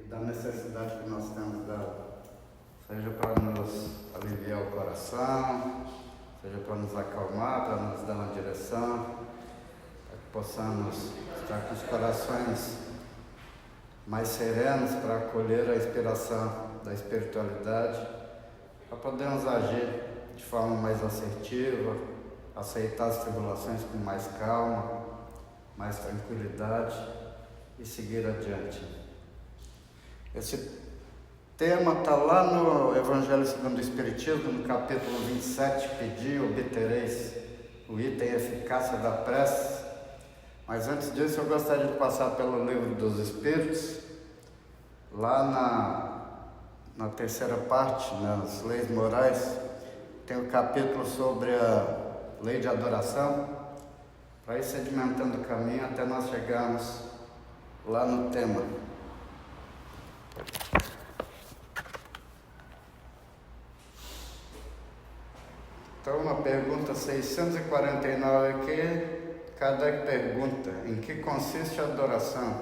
da necessidade que nós temos dela, seja para nos aliviar o coração, seja para nos acalmar, para nos dar uma direção, para que possamos estar com os corações mais serenos para acolher a inspiração da espiritualidade, para podermos agir de forma mais assertiva, aceitar as tribulações com mais calma, mais tranquilidade e seguir adiante. Esse tema está lá no Evangelho segundo o Espiritismo, no capítulo 27, Pedi, obtereis, o item eficácia da prece. Mas antes disso eu gostaria de passar pelo Livro dos Espíritos, lá na terceira parte, nas leis morais, tem o capítulo sobre a lei de adoração, para ir sedimentando o caminho até nós chegarmos lá no tema. Então, na pergunta 649 aqui, Kardec pergunta: em que consiste a adoração?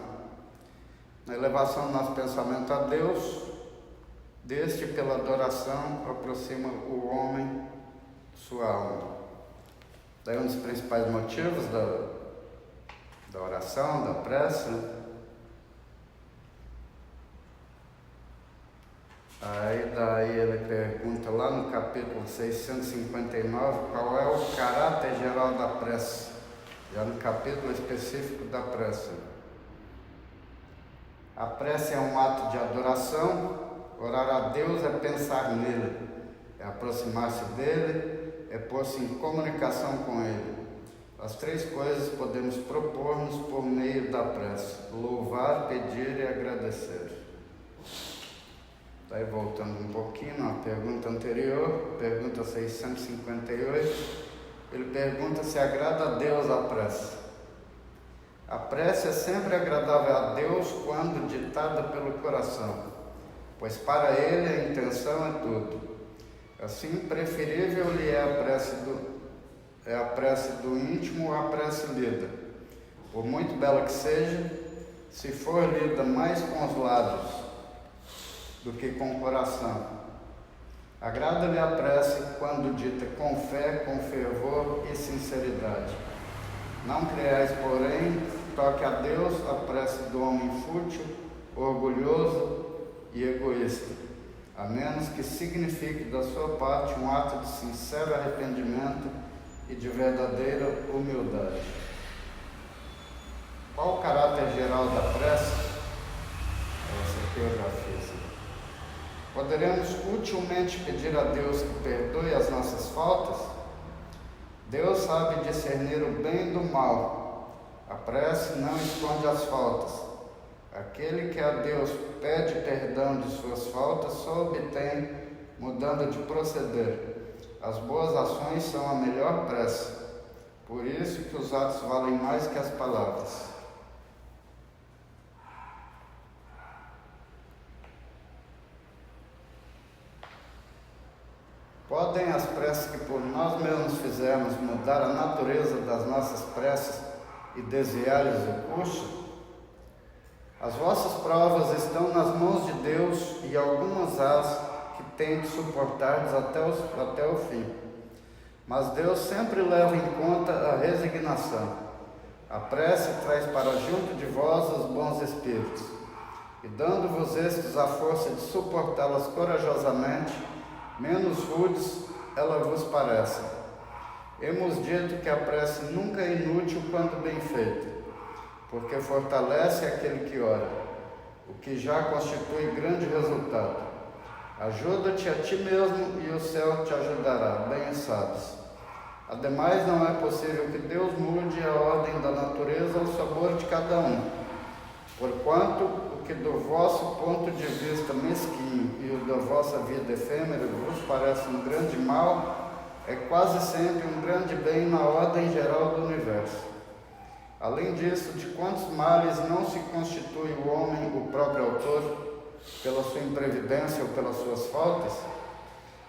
Na elevação do nosso pensamento a Deus, deste pela adoração aproxima o homem de sua alma. Daí um dos principais motivos da oração, da prece. Daí ele pergunta lá no capítulo 659 qual é o caráter geral da prece, já no capítulo específico da prece. A prece é um ato de adoração. Orar a Deus é pensar nele, é aproximar-se dele, é pôr-se em comunicação com ele. As três coisas podemos propor-nos por meio da prece: louvar, pedir e agradecer. Daí voltando um pouquinho à pergunta anterior, pergunta 658, ele pergunta se agrada a Deus a prece. A prece é sempre agradável a Deus quando ditada pelo coração, pois para ele a intenção é tudo. Assim, preferível lhe é a prece do íntimo ou a prece lida. Por muito bela que seja, se for lida mais com os lábios do que com o coração. Agrada-lhe a prece quando dita com fé, com fervor e sinceridade. Não creais, porém, toque a Deus a prece do homem fútil, orgulhoso e egoísta, a menos que signifique da sua parte um ato de sincero arrependimento e de verdadeira humildade. Qual o caráter geral da prece? Essa aqui eu já fiz. Poderemos utilmente pedir a Deus que perdoe as nossas faltas? Deus sabe discernir o bem do mal. A prece não esconde as faltas. Aquele que a Deus pede perdão de suas faltas só obtém mudando de proceder. As boas ações são a melhor prece. Por isso que os atos valem mais que as palavras. Podem as preces que por nós mesmos fizermos mudar a natureza das nossas preces e desviar-lhes o curso? As vossas provas estão nas mãos de Deus e algumas as que têm de suportar-lhes até o fim. Mas Deus sempre leva em conta a resignação. A prece traz para junto de vós os bons espíritos, e dando-vos estes a força de suportá-las corajosamente, menos rudes ela vos parece. Hemos dito que a prece nunca é inútil quando bem feita, porque fortalece aquele que ora, o que já constitui grande resultado. Ajuda-te a ti mesmo e o céu te ajudará, bem sabes. Ademais, não é possível que Deus mude a ordem da natureza ao sabor de cada um, porquanto o que do vosso ponto de vista mesquinho e o da vossa vida efêmera vos parece um grande mal, é quase sempre um grande bem na ordem geral do universo. Além disso, de quantos males não se constitui o homem o próprio autor, pela sua imprevidência ou pelas suas faltas?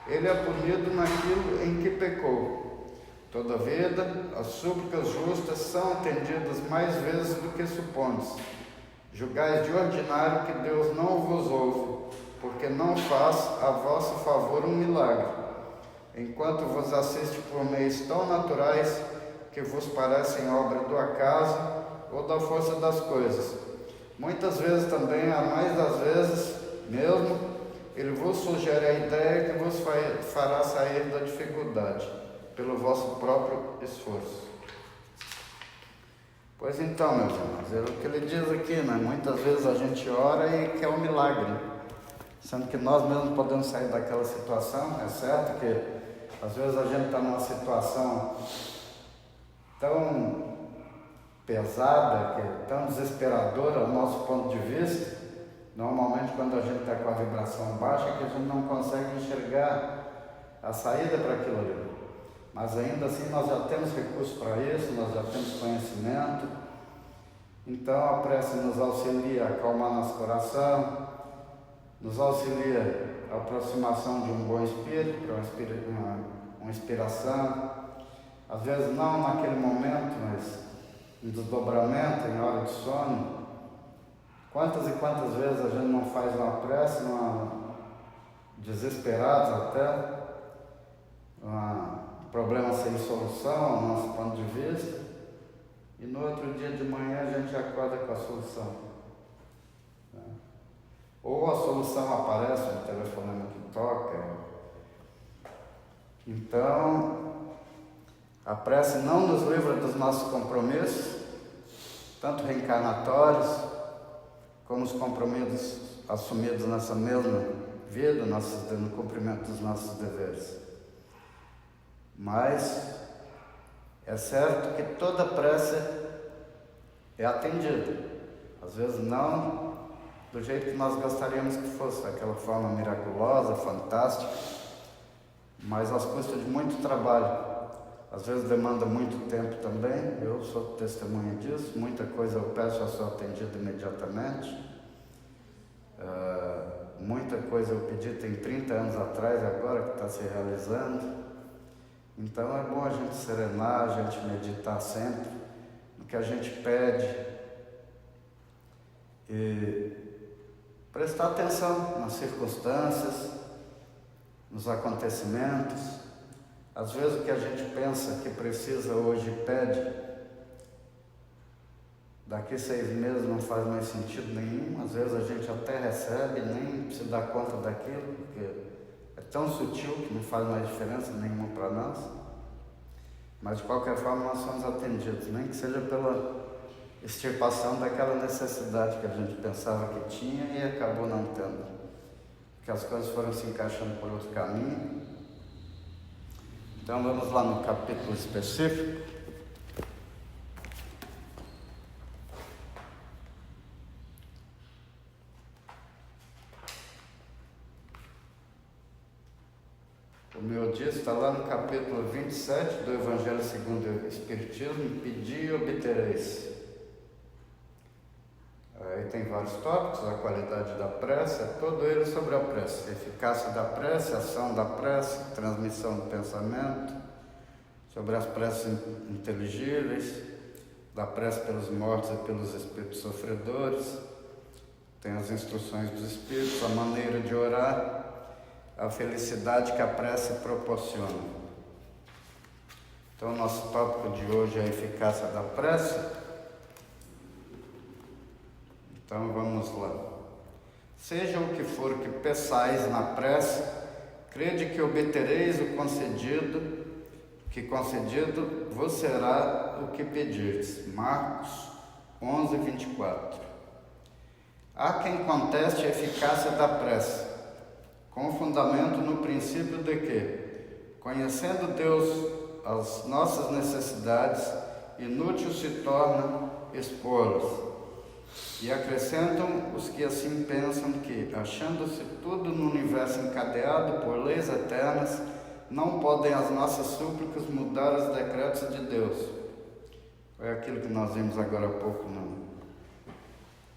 Ele é punido naquilo em que pecou. Todavia, as súplicas justas são atendidas mais vezes do que supondes, julgais de ordinário que Deus não vos ouve, porque não faz a vosso favor um milagre, enquanto vos assiste por meios tão naturais que vos parecem obra do acaso ou da força das coisas. Muitas vezes também, a mais das vezes mesmo, ele vos sugere a ideia que vos fará sair da dificuldade, pelo vosso próprio esforço. Pois então, meus irmãos, é o que ele diz aqui, né? Muitas vezes a gente ora e quer um milagre, sendo que nós mesmos podemos sair daquela situação. É certo que às vezes a gente está numa situação tão pesada, que é tão desesperadora ao nosso ponto de vista. Normalmente, quando a gente está com a vibração baixa, que a gente não consegue enxergar a saída para aquilo ali. Mas ainda assim nós já temos recursos para isso, nós já temos conhecimento. Então a prece nos auxilia a acalmar nosso coração, nos auxilia a aproximação de um bom espírito, para uma inspiração. Às vezes não naquele momento, mas em desdobramento, em hora de sono. Quantas e quantas vezes a gente não faz uma prece, desesperados até, um problema sem solução, ao nosso ponto de vista, e no outro dia de manhã a gente acorda com a solução. Ou a solução aparece no telefonema que toca. Então, a prece não nos livra dos nossos compromissos, tanto reencarnatórios, como os compromissos assumidos nessa mesma vida, no cumprimento dos nossos deveres. Mas é certo que toda prece é atendida. Às vezes não do jeito que nós gostaríamos que fosse, daquela forma miraculosa, fantástica, mas às custas de muito trabalho. Às vezes demanda muito tempo também, eu sou testemunha disso. Muita coisa eu peço a ser atendida imediatamente. Muita coisa eu pedi tem 30 anos atrás, agora que está se realizando. Então é bom a gente serenar, a gente meditar sempre no que a gente pede e prestar atenção nas circunstâncias, nos acontecimentos. Às vezes o que a gente pensa que precisa hoje e pede, daqui 6 meses não faz mais sentido nenhum. Às vezes a gente até recebe e nem se dá conta daquilo, porque é tão sutil que não faz mais diferença nenhuma para nós. Mas de qualquer forma nós somos atendidos, nem que seja pela extirpação daquela necessidade que a gente pensava que tinha e acabou não tendo, porque as coisas foram se encaixando por outro caminho. Então vamos lá no capítulo específico. O meu dia está lá no capítulo 27 do Evangelho segundo o Espiritismo: pedi e obtereis. Aí tem vários tópicos: a qualidade da prece, é todo ele sobre a prece, a eficácia da prece, a ação da prece, transmissão do pensamento, sobre as preces inteligíveis, da prece pelos mortos e pelos espíritos sofredores, tem as instruções dos espíritos, a maneira de orar, a felicidade que a prece proporciona. Então, nosso tópico de hoje é a eficácia da prece. Então, vamos lá. Seja o que for que peçais na prece, crede que obtereis o concedido, que concedido vos será o que pedirdes. Marcos 11, 24. Há quem conteste a eficácia da prece, com fundamento no princípio de que, conhecendo Deus as nossas necessidades, inútil se torna expô-las. E acrescentam os que assim pensam que, achando-se tudo no universo encadeado por leis eternas, não podem as nossas súplicas mudar os decretos de Deus. Foi aquilo que nós vimos agora há pouco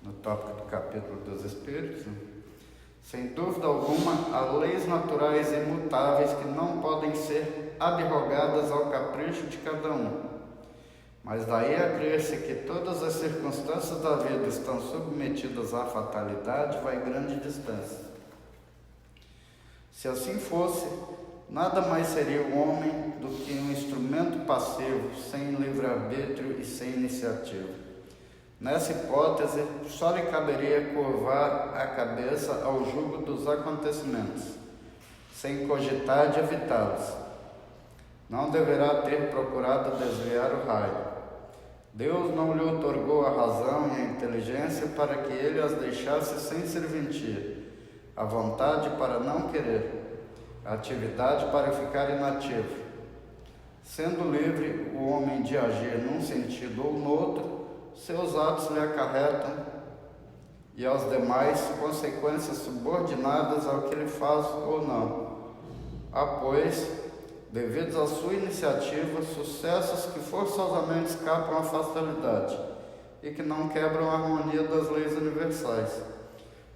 no tópico do capítulo dos Espíritos. Sem dúvida alguma, há leis naturais imutáveis que não podem ser abrogadas ao capricho de cada um. Mas daí a crer-se que todas as circunstâncias da vida estão submetidas à fatalidade, vai grande distância. Se assim fosse, nada mais seria o homem do que um instrumento passivo, sem livre-arbítrio e sem iniciativa. Nessa hipótese, só lhe caberia curvar a cabeça ao jugo dos acontecimentos, sem cogitar de evitá-los. Não deverá ter procurado desviar o raio. Deus não lhe otorgou a razão e a inteligência para que ele as deixasse sem serventia, a vontade para não querer, a atividade para ficar inativo. Sendo livre o homem de agir num sentido ou no outro, seus atos lhe acarretam e aos demais consequências subordinadas ao que ele faz ou não. Há, pois, devidos à sua iniciativa, sucessos que forçosamente escapam à fatalidade e que não quebram a harmonia das leis universais.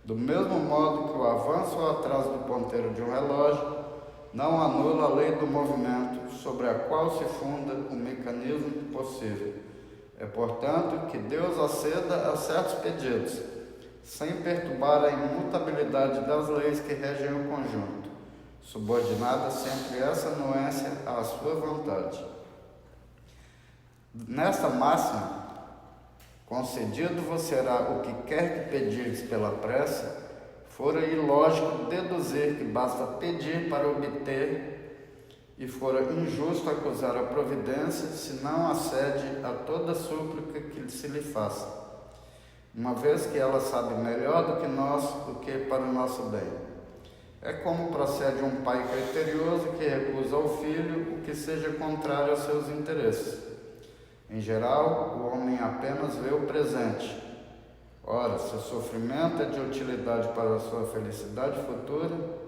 Do mesmo modo que o avanço ou atraso do ponteiro de um relógio não anula a lei do movimento sobre a qual se funda o mecanismo possível. É, portanto, que Deus aceda a certos pedidos, sem perturbar a imutabilidade das leis que regem o conjunto, subordinada sempre essa anuência à sua vontade. Nesta máxima, concedido-vos será o que quer que pedirdes pela prece, fora ilógico deduzir que basta pedir para obter, e fora injusto acusar a providência se não acede a toda súplica que se lhe faça, uma vez que ela sabe melhor do que nós o que é para o nosso bem. É como procede um pai criterioso que recusa ao filho o que seja contrário aos seus interesses. Em geral, o homem apenas vê o presente. Ora, se o sofrimento é de utilidade para a sua felicidade futura,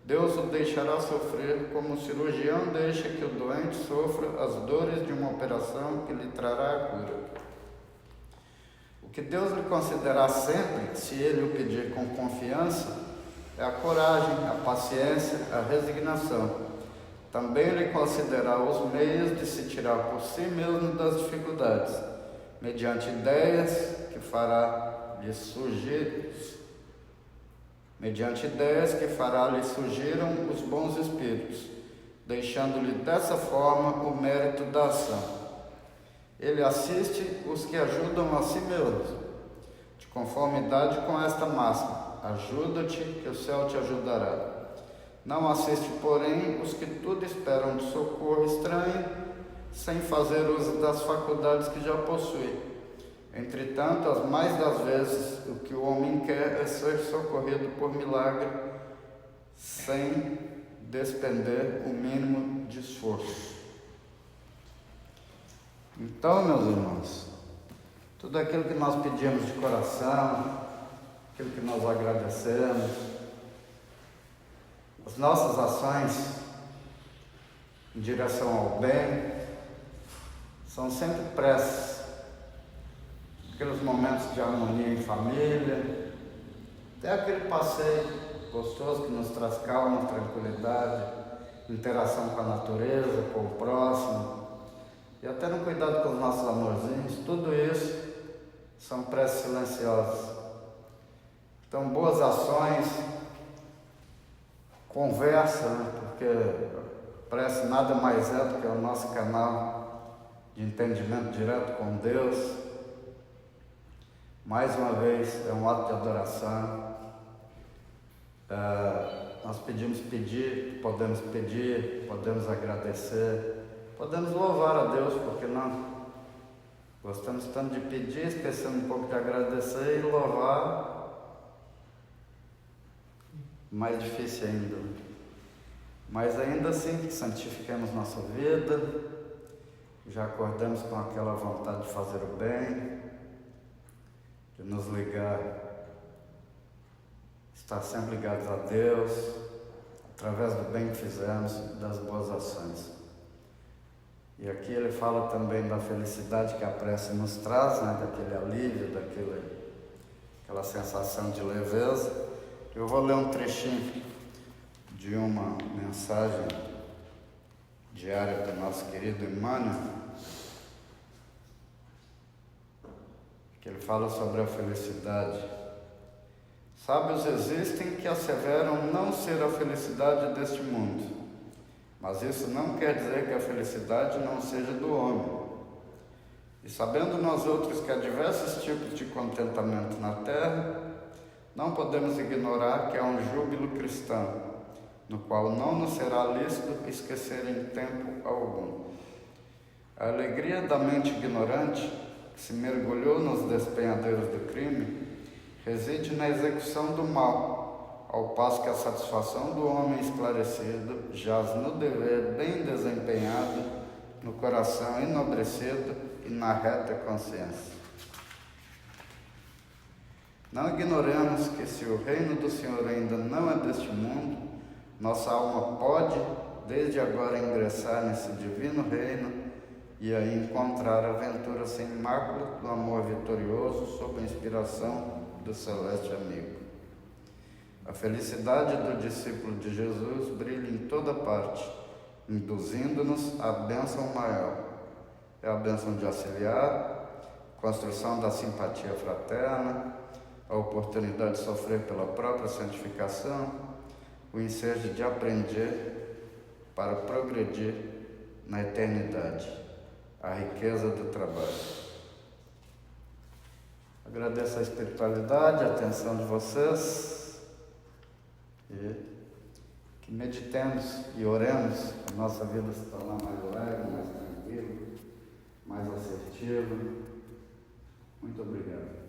Deus o deixará sofrer como o cirurgião deixa que o doente sofra as dores de uma operação que lhe trará a cura. O que Deus lhe concederá sempre, se ele o pedir com confiança, é a coragem, a paciência, a resignação. Também lhe concederá os meios de se tirar por si mesmo das dificuldades, mediante ideias que fará lhe surgiram os bons espíritos, deixando-lhe dessa forma o mérito da ação. Ele assiste os que ajudam a si mesmos, de conformidade com esta máxima: ajuda-te, que o céu te ajudará. Não assiste, porém, os que tudo esperam de socorro estranho, sem fazer uso das faculdades que já possui. Entretanto, as mais das vezes, o que o homem quer é ser socorrido por milagre, sem despender o mínimo de esforço. Então, meus irmãos, tudo aquilo que nós pedimos de coração, aquilo que nós agradecemos, as nossas ações em direção ao bem, são sempre preces, aqueles momentos de harmonia em família, até aquele passeio gostoso que nos traz calma, tranquilidade, interação com a natureza, com o próximo, e até no cuidado com os nossos amorzinhos. Tudo isso são preces silenciosas. Então, boas ações, conversa, né? Porque prece nada mais é do que o nosso canal de entendimento direto com Deus. Mais uma vez, é um ato de adoração. Nós podemos agradecer, podemos louvar a Deus, porque não? Gostamos tanto de pedir, esquecemos um pouco de agradecer e louvar. Mais difícil ainda. Mas ainda assim, santifiquemos nossa vida, já acordamos com aquela vontade de fazer o bem, de nos ligar, estar sempre ligados a Deus, através do bem que fizemos, das boas ações. E aqui ele fala também da felicidade que a prece nos traz, né? Daquele alívio, aquela sensação de leveza. Eu vou ler um trechinho de uma mensagem diária do nosso querido Emmanuel, que ele fala sobre a felicidade. Sábios existem que asseveram não ser a felicidade deste mundo, mas isso não quer dizer que a felicidade não seja do homem. E sabendo nós outros que há diversos tipos de contentamento na terra, não podemos ignorar que há um júbilo cristão, no qual não nos será lícito esquecer em tempo algum. A alegria da mente ignorante, que se mergulhou nos despenhadeiros do crime, reside na execução do mal, ao passo que a satisfação do homem esclarecido jaz no dever bem desempenhado, no coração enobrecido e na reta consciência. Não ignoremos que se o reino do Senhor ainda não é deste mundo, nossa alma pode, desde agora, ingressar nesse divino reino e aí encontrar a aventura sem mácula do amor vitorioso sob a inspiração do celeste amigo. A felicidade do discípulo de Jesus brilha em toda parte, induzindo-nos à bênção maior. É a bênção de auxiliar, construção da simpatia fraterna, a oportunidade de sofrer pela própria santificação, o ensejo de aprender para progredir na eternidade, a riqueza do trabalho. Agradeço a espiritualidade, a atenção de vocês e que meditemos e oremos a nossa vida se tornar mais leve, mais tranquila, mais assertiva. Muito obrigado.